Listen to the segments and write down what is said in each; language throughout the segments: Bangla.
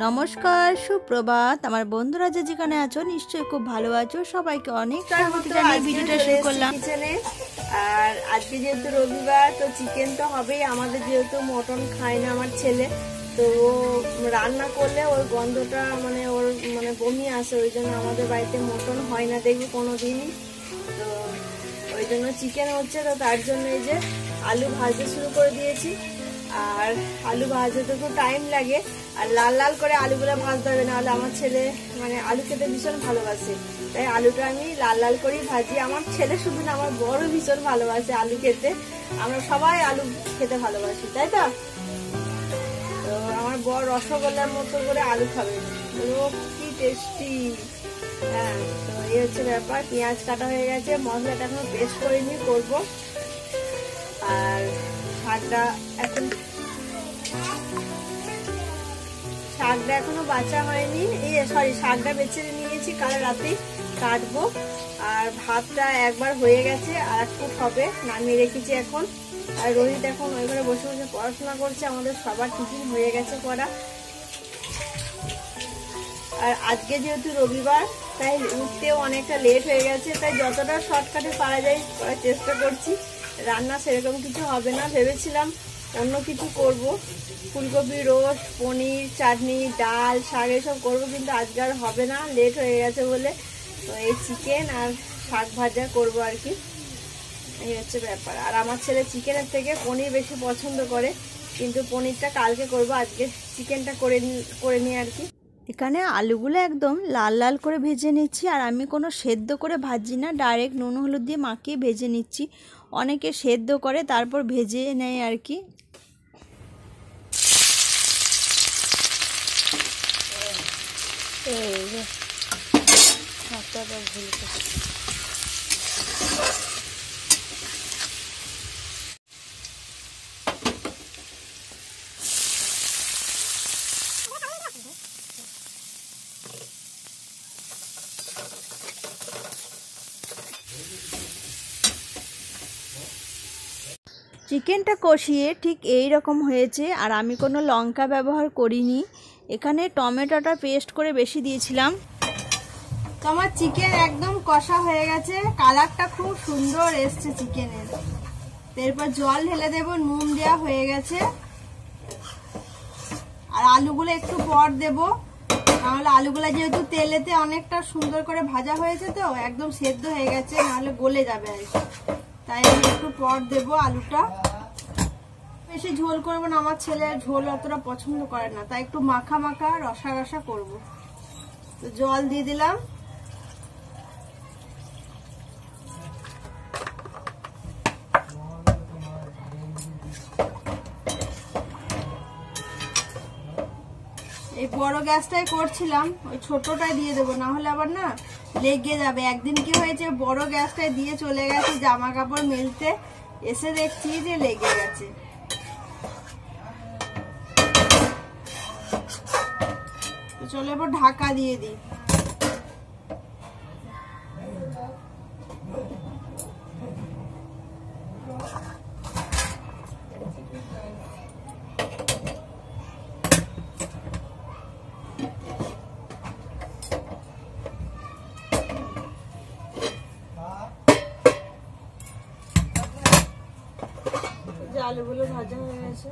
নমস্কার, সুপ্রভাত আমার বন্ধুরা, যে যেখানে আছো নিশ্চয়ই খুব ভালো আছো। সবাইকে অনেক স্বাগত জানিয়ে ভিডিওটা শুরু করলাম। আর আজকে যেহেতু রবিবার, তো চিকেন তো হবেই। আমাদের যেহেতু মটন খায় না আমার ছেলে, তো ও রান্না করলে ওর গন্ধটা ওর বমি আসে, ওই জন্য আমাদের বাড়িতে মটন হয় না দেখবি কোনো দিনই। তো ওই জন্য চিকেন হচ্ছে, তো তার জন্য এই যে আলু ভাজতে শুরু করে দিয়েছি। আর আলু ভাজতে তো খুব টাইম লাগে, আর লাল লাল করে আলুগুলো ভাজতে হবে, নাহলে আমার ছেলে আলু খেতে ভীষণ ভালোবাসে। তাই আলুটা আমি লাল লাল করেই ভাজি। আমার ছেলে শুধু না, আমার বড় ভীষণ ভালোবাসে আলু খেতে। আমরা সবাই আলু খেতে ভালোবাসি, তাই তো? তো আমার বড় রসগোল্লার মতো করে আলু খাবে, ও কি টেস্টি। হ্যাঁ, তো এই হচ্ছে ব্যাপার। পেঁয়াজ কাটা হয়ে গেছে, মশলাটা এখনো পেস্ট করে নিয়ে করবো। আর শাকটা এখনো বাছা হয়নি, শাকটা বেছে নিয়েছি, কাল রাতে কাটবো। আর ভাতটা একবার হয়ে গেছে, আর একটু হবে, নামিয়ে রেখেছি এখন। আর রোহিত এখন ওই ঘরে বসে বসে পড়াশোনা করছে। আমাদের সবার টিফিন হয়ে গেছে পড়া। আর আজকে যেহেতু রবিবার, তাই উঠতেও অনেকটা লেট হয়ে গেছে, তাই যতটা শর্টকাটে পারা যায় করার চেষ্টা করছি। রান্না সেরকম কিছু হবে না, ভেবেছিলাম অন্য কিছু করব, ফুলকপি রোস্ট, পনির, চাটনি, ডাল, শাক এসব করবো, কিন্তু আজকে আর হবে না, লেট হয়ে গেছে বলে। তো এই চিকেন আর শাক ভাজা করবো আর কি, এই হচ্ছে ব্যাপার। আর আমার ছেলে চিকেনের থেকে পনির বেশি পছন্দ করে, কিন্তু পনিরটা কালকে করবো, আজকে চিকেনটা করে নিই আর কি। এখানে আলুগুলো একদম লাল লাল করে ভেজে নিচ্ছি, আর আমি কোনো সেদ্ধ করে ভাজি না, ডাইরেক্ট নুন হলুদ দিয়ে মাখিয়ে ভেজে নিচ্ছি। অনেকে সেদ্ধ করে তারপর ভেজে নেয় আর কি। চিকেনটা কষিয়ে ঠিক এই রকম হয়েছে, আর আমি কোনো লঙ্কা ব্যবহার করিনি। এখানে টমেটোটা পেস্ট করে বেশি দিয়েছিলাম। তো আমার চিকেন একদম কষা হয়ে গেছে, কালারটা খুব সুন্দর এসছে চিকেনের। এরপর জল ঢেলে দেবো, নুন দেওয়া হয়ে গেছে। আর আলুগুলো একটু পর দেবো, নাহলে আলুগুলো যেহেতু তেলেতে অনেকটা সুন্দর করে ভাজা হয়েছে, তো একদম সেদ্ধ হয়ে গেছে, নাহলে গলে যাবে আর কি। তাই আমি একটু পর দেবো আলুটা। বেশি ঝোল করবো না, আমার ছেলে ঝোল অতটা পছন্দ করে না, তাই একটু মাখা মাখা রসা রসা করবো। তো জল দিয়ে দিলাম। এই বড় গ্যাসটাই করছিলাম, ওই ছোটটাই দিয়ে দেবো, না হলে আবার না লেগে যাবে। একদিন কি হয়েছে, বড় গ্যাসটাই দিয়ে চলে গেছে জামা কাপড় মেলতে, এসে দেখছি যে লেগে গেছে। তো চলো এবার ঢাকা দিয়ে দিই। আলুগুলো ভাজা হয়ে গেছে।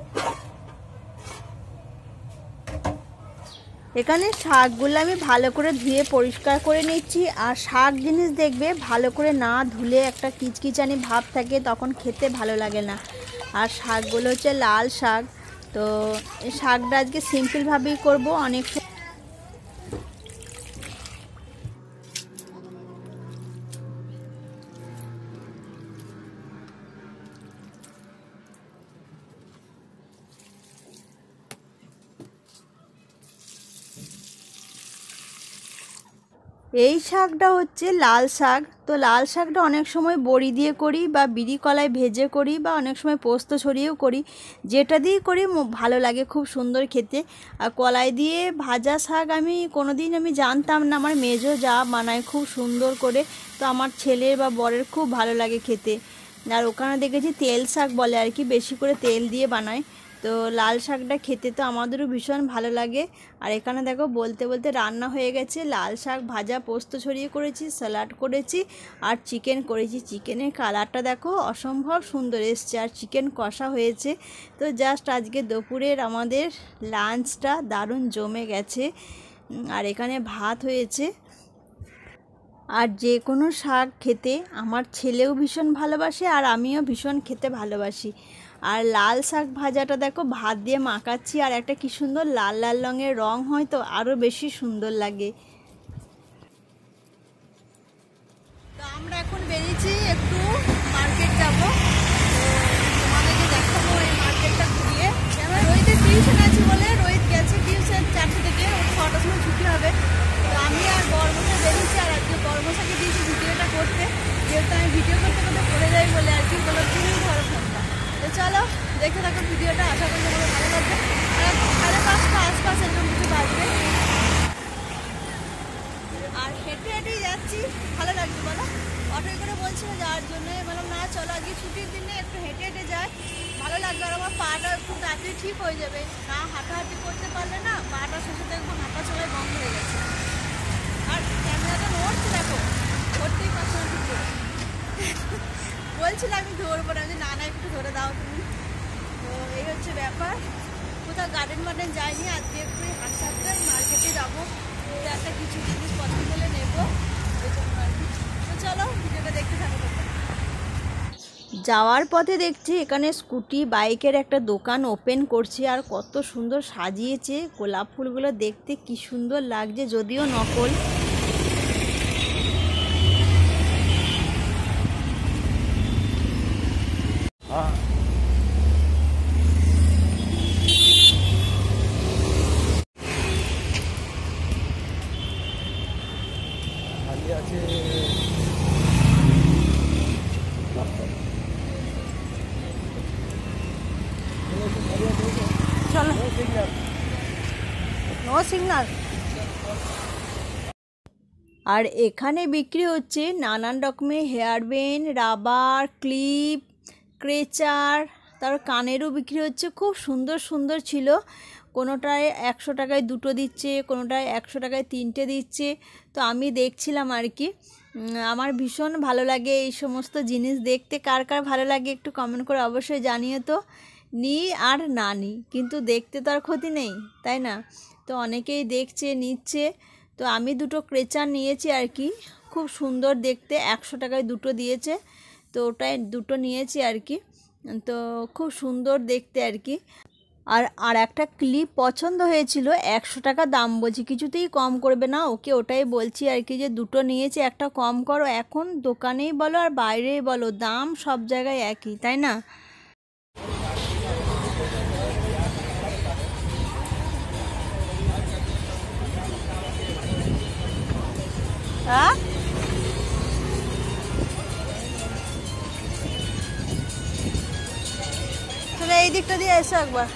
এখানে শাকগুলো আমি ভালো করে ধুয়ে পরিষ্কার করে নিচ্ছি। আর শাক জিনিস দেখবে ভালো করে না ধুলে একটা কিচকিচানি ভাব থাকে, তখন খেতে ভালো লাগে না। আর শাকগুলো হচ্ছে লাল শাক, তো এই শাকটা আজকে সিম্পলভাবেই করবো। অনেক এই শাকটা হচ্ছে লাল শাক। তো লাল শাকটা অনেক সময় বড়ি দিয়ে করি, বা বিরি কলায় ভেজে করি, বা অনেক সময় পোস্ত ছড়িয়েও করি। যেটা দিয়েই করি ভালো লাগে, খুব সুন্দর খেতে। আর কলাই দিয়ে ভাজা শাক আমি কোনোদিন জানতাম না, আমার মেজো যা বানায় খুব সুন্দর করে, তো আমার ছেলের বা বরের খুব ভালো লাগে খেতে। আর ওখানে দেখেছি তেল শাক বলে আর কি, বেশি করে তেল দিয়ে বানায়। তো লাল শাকটা খেতে তো আমাদেরও ভীষণ ভালো লাগে। আর এখানে দেখো বলতে বলতে রান্না হয়ে গেছে। লাল শাক ভাজা, পোস্ত ছড়িয়ে করেছি, স্যালাড করেছি আর চিকেন করেছি। চিকেনের কালারটা দেখো অসম্ভব সুন্দর এসছে, আর চিকেন কষা হয়েছে। তো জাস্ট আজকে দুপুরের আমাদের লাঞ্চটা দারুণ জমে গেছে। আর এখানে ভাত হয়েছে। আর যে কোনো শাক খেতে আমার ছেলেও ভীষণ ভালোবাসে আর আমিও ভীষণ খেতে ভালোবাসি। আর লাল শাক ভাজাটা দেখো ভাত দিয়ে মাখাচ্ছি, আর একটা কি সুন্দর লাল লাল রঙের রং হয়, তো আরও বেশি সুন্দর লাগে। তো আমরা এখন বেরিয়েছি একটু মার্কেট যাবো, তো তোমাদেরকে দেখাবো এই মার্কেটটা ঘুরিয়ে। এবার রোহিতের টিউশন আছে বলে রোহিত গেছে টিউশন 4টে থেকে, 6টার সময় ছুটি হবে। তো আমি আর বর্মশা বেরিয়েছি, আর আজকে বর্মশাকে দিয়েছি ভিডিওটা করতে, যেহেতু আমি ভিডিও করতে করতে পড়ে যাই বলে আর কি, বলো তুমি ধরো ফোনটা। তো চলো দেখতে থাকো ভিডিওটা, আশা করি তোমাদের ভালো লাগবে। আর 5:30 আশপাশ এরকম কিছু বাজবে। আর হেঁটে হেঁটেই যাচ্ছি, ভালো লাগছে বলো। অটোয় করে বলছিল যাওয়ার জন্য, বললাম না চলো আজকে ছুটির দিনে একটু হেঁটে হেঁটে যাই, ভালো লাগবে। আর আমার পাটা একটু তাড়াতাড়ি ঠিক হয়ে যাবে, না হাঁটাহাঁটি করতে পারলে না পাটা শেষে একদম হাঁটা চলাই বন্ধ হয়ে গেছে। আর ক্যামেরাটা নড়ছে দেখো, ধরতেই পারছো না ঠিক করে। বলছিল আমি ধরবো না, না না একটু ধরে দাও তুমি। তো এই হচ্ছে ব্যাপার। কোথাও গার্ডেন মার্ডেন যাইনি, আজকে একটু হাঁটতে মার্কেটে যাবো, একটা কিছু জিনিস পছন্দ হলে নেবো, ওই জন্য আর কি। তো চলো ভিডিওটা দেখতে থাকো। যাওয়ার পথে দেখছি এখানে স্কুটি বাইকের একটা দোকান ওপেন করছে, আর কত সুন্দর সাজিয়েছে। গোলাপ ফুলগুলো দেখতে কি সুন্দর লাগছে, যদিও নকল। চলো নো সিগনাল। আর এখানে বিক্রি হচ্ছে নানান রকমের হেয়ার ব্যান্ড, রাবার ক্লিপ, ক্রেচার, তারপর কানেরও বিক্রি হচ্ছে। খুব সুন্দর সুন্দর ছিল। কোনোটায় 100 টাকায় 2টো দিচ্ছে, কোনোটায় 100 টাকায় 3টে দিচ্ছে। তো আমি দেখছিলাম আর কি। আমার ভীষণ ভালো লাগে এই সমস্ত জিনিস দেখতে। কার কার ভালো লাগে একটু কমেন্ট করে অবশ্যই জানিয়ে। তো নিই আর না নিই, কিন্তু দেখতে তো আর ক্ষতি নেই, তাই না? তো অনেকেই দেখছে নিচ্ছে। তো আমি 2টো ক্রেচার নিয়েছি আর কি, খুব সুন্দর দেখতে, 100 টাকায় 2টো দিয়েছে। তো ওটাই 2টো নিয়েছি আর কি। তো খুব সুন্দর দেখতে আর কি। আর একটা ক্লিপ পছন্দ হয়েছিল, 100 টাকা দাম বলছি, কিছুতেই কম করবে না। ওকে ওটাই বলছি আর কি, যে 2টো নিয়েছি, একটা কম করো। এখন দোকানেই বলো আর বাইরেই বলো, দাম সব জায়গায় একই, তাই না? হ্যাঁ তুমি এই দিকটা দিয়ে এসো একবার।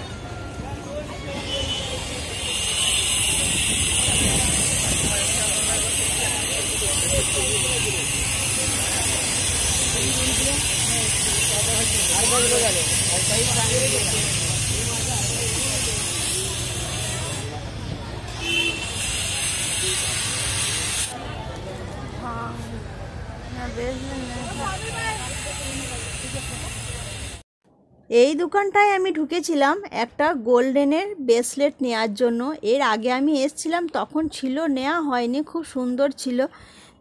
এই দোকানটায় আমি ঢুকেছিলাম একটা গোল্ডেনের ব্রেসলেট নেওয়ার জন্য। এর আগে আমি এসছিলাম, তখন ছিল, নেওয়া হয়নি, খুব সুন্দর ছিল।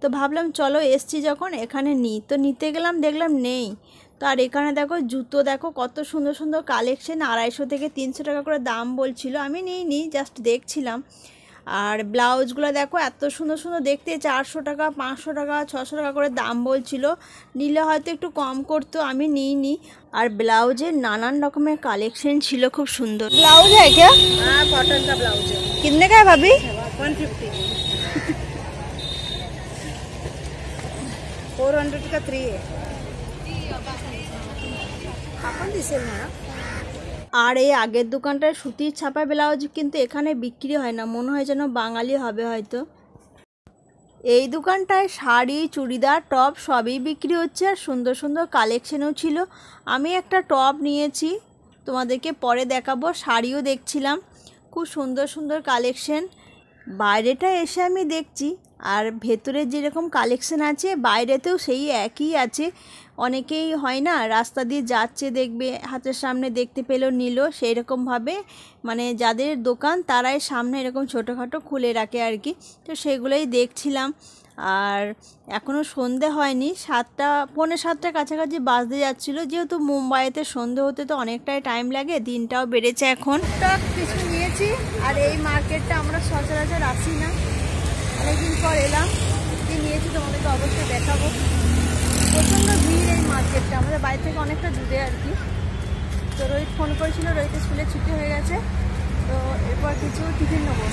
তো ভাবলাম চলো এসছি যখন এখানে নিই। তো নিতে গেলাম, দেখলাম নেই। তো আর এখানে দেখো জুতো, দেখো কত সুন্দর সুন্দর কালেকশন, 250 থেকে 300 টাকা করে দাম বলছিল। আমি নিইনি, জাস্ট দেখছিলাম। আর ব্লাউজগুলো দেখো এত সুন্দর সুন্দর দেখতে, 400 টাকা 500 টাকা 600 টাকা করে দাম বলছিল। নিলে হয়তো একটু কম করতো, আমি নিইনি। আর ব্লাউজের নানান রকমের কালেকশন ছিল, খুব সুন্দর। ब्लाउज है क्या? हाँ कॉटन का ब्लाउज है। कितने का है भाभी? 150 400 का 3 है। अपन दिसे ना। আর এই আগের দোকানটার সুতির ছাপা ব্লাউজ কিন্তু এখানে বিক্রি হয় না, মনে হয় যেন বাঙালি হবে হয়তো। এই দোকানটায় শাড়ি, চুড়িদার, টপ সবই বিক্রি হচ্ছে, আর সুন্দর সুন্দর কালেকশনও ছিল। আমি একটা টপ নিয়েছি, তোমাদেরকে পরে দেখাবো। শাড়িও দেখছিলাম, খুব সুন্দর সুন্দর কালেকশন। বাইরেটা এসে আমি দেখছি আর ভেতরে যেরকম কালেকশন আছে বাইরেতেও সেই একই আছে। অনেকেই হয় না রাস্তা দিয়ে যাচ্ছে, দেখবে হাতের সামনে দেখতে পেলো নিল, সেই রকমভাবে মানে যাদের দোকান তারাই সামনে এরকম ছোটোখাটো খুলে রাখে আর কি। তো সেগুলোই দেখছিলাম। আর এখনও সন্ধে হয়নি, 7টা পৌনে 7টার কাছাকাছি বাজতে যাচ্ছিলো। যেহেতু মুম্বাইতে সন্ধে হতে তো অনেকটাই টাইম লাগে, দিনটাও বেড়েছে এখন। কিছু নিয়েছি আর এই মার্কেটটা আমরা সচরাচর আসি না, অনেকদিন পর এলাম। কি নিয়েছি তোমাদেরকে অবশ্যই দেখাবো। প্রচণ্ড ভিড় এই মার্কেটটা, আমাদের বাড়ি থেকে অনেকটা দূরে আর কি। তো রোহিত ফোন করেছিল, রোহিতের স্কুলে ছুটি হয়ে গেছে, তো এরপর কিছু টিফিন নেবো।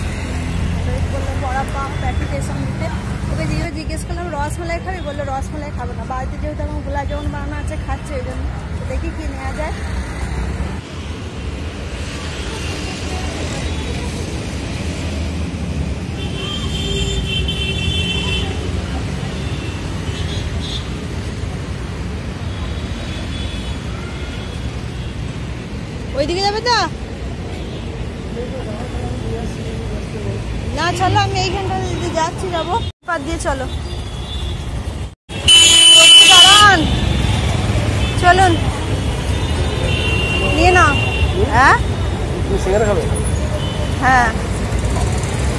রোহিত বললো বড়া পাম প্যাকেট এসব দিতে। ওকে জিজ্ঞেস করলাম রসমালাই খাবি, বললো রসমালাই খাবো না। বাড়িতে যেহেতু আমার গোলাপ জামুন বানানো আছে খাচ্ছে, ওই জন্য দেখি কি নেওয়া যায়। ওইদিকে যাবে তো না? চলো আমি এইখানটা দিদি যাচ্ছি, যাবো পার দিয়ে। চলো দাঁড়ান, চলুন নিয়ে নাও। হ্যাঁ হ্যাঁ,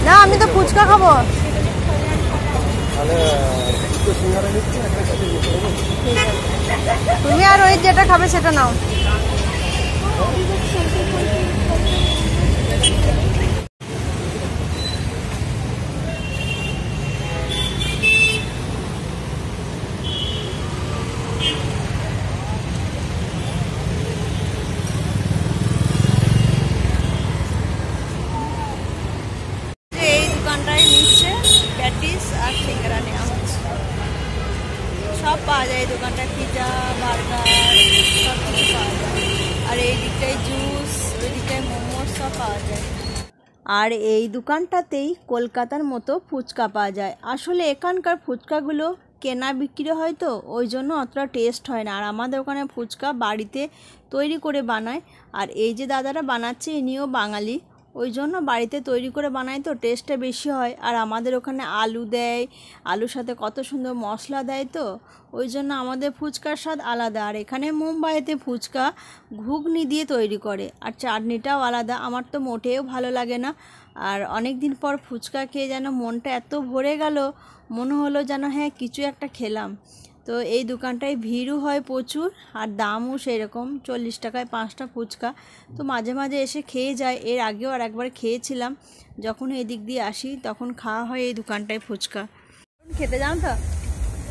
না আমি তো ফুচকা খাবো। তুমি আর ওই যেটা খাবে সেটা নাও। এই দোকানটায় নিচ্ছে প্যাটিস আর সিঙ্গারা নেওয়া হচ্ছে। সব পাওয়া যায় এই দোকানটায়, পিজা বার্গার সব কিছু পাওয়া যায়। আর এই দিকটায় জুস, ওই দিকটায় মোমোস সব পাওয়া যায়। আর এই দোকানটাতেই কলকাতার মতো ফুচকা পাওয়া যায়। আসলে এখানকার ফুচকাগুলো কেনা বিক্রি হয় তো ওই জন্য অতটা টেস্ট হয় না। আর আমাদের ওখানে ফুচকা বাড়িতে তৈরি করে বানায়। আর এই যে দাদারা বানাচ্ছে ইনিও বাঙালি, ওই জন্য বাড়িতে তৈরি করে বানায় তো টেস্টটা বেশি হয়। আর আমাদের ওখানে আলু দেয়, আলুর সাথে কত সুন্দর মশলা দেয়, তো ওই জন্য আমাদের ফুচকার স্বাদ আলাদা। আর এখানে মুম্বাইতে ফুচকা ঘুগনি দিয়ে তৈরি করে, আর চাটনিটাও আলাদা। আমার তো মোটেও ভালো লাগে না। আর অনেক দিন পর ফুচকা খেয়ে যেন মনটা এত ভরে গেল, মনে হলো যেন হ্যাঁ কিছু একটা খেলাম। তো এই দোকানটায় ভিড়ও হয় প্রচুর, আর দামও সেরকম, 40 টাকায় 5টা ফুচকা। তো মাঝে মাঝে এসে খেয়ে যায়। এর আগেও আর একবার খেয়েছিলাম, যখন এই দিক দিয়ে আসি তখন খাওয়া হয় এই দোকানটায় ফুচকা। খেতে যাও তো,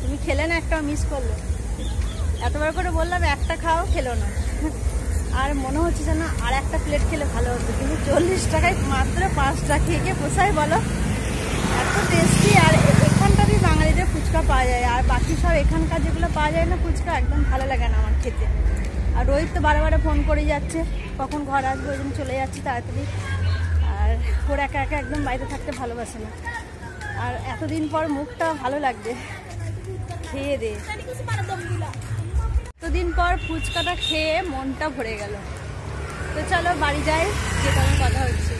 তুমি খেলে না, একটা মিস করলে। এতবার করে বললাম একটা খাও, খেলো না। আর মনে হচ্ছে যেন আর একটা প্লেট খেলে ভালো হতো, কিন্তু 40 টাকায় মাত্র 5টা খেয়ে গিয়ে পোষায় বলো? এত টেস্টি। আর এখানটারই বাঙালিদের ফুচকা পাওয়া যায়, আর বাকি সব এখানকার যেগুলো পাওয়া যায় না ফুচকা, একদম ভালো লাগে না আমার খেতে। আর রোহিত তো বারে ফোন করে যাচ্ছে কখন ঘর আসবে, ওই জন্য চলে যাচ্ছে তাড়াতাড়ি। আর ওর একা একা একদম বাড়িতে থাকতে ভালোবাসে না। আর এতদিন পর মুখটা ভালো লাগবে খেয়ে দে। এতদিন পর ফুচকাটা খেয়ে মনটা ভরে গেল। তো চলো বাড়ি যাই, যে কথা হচ্ছে।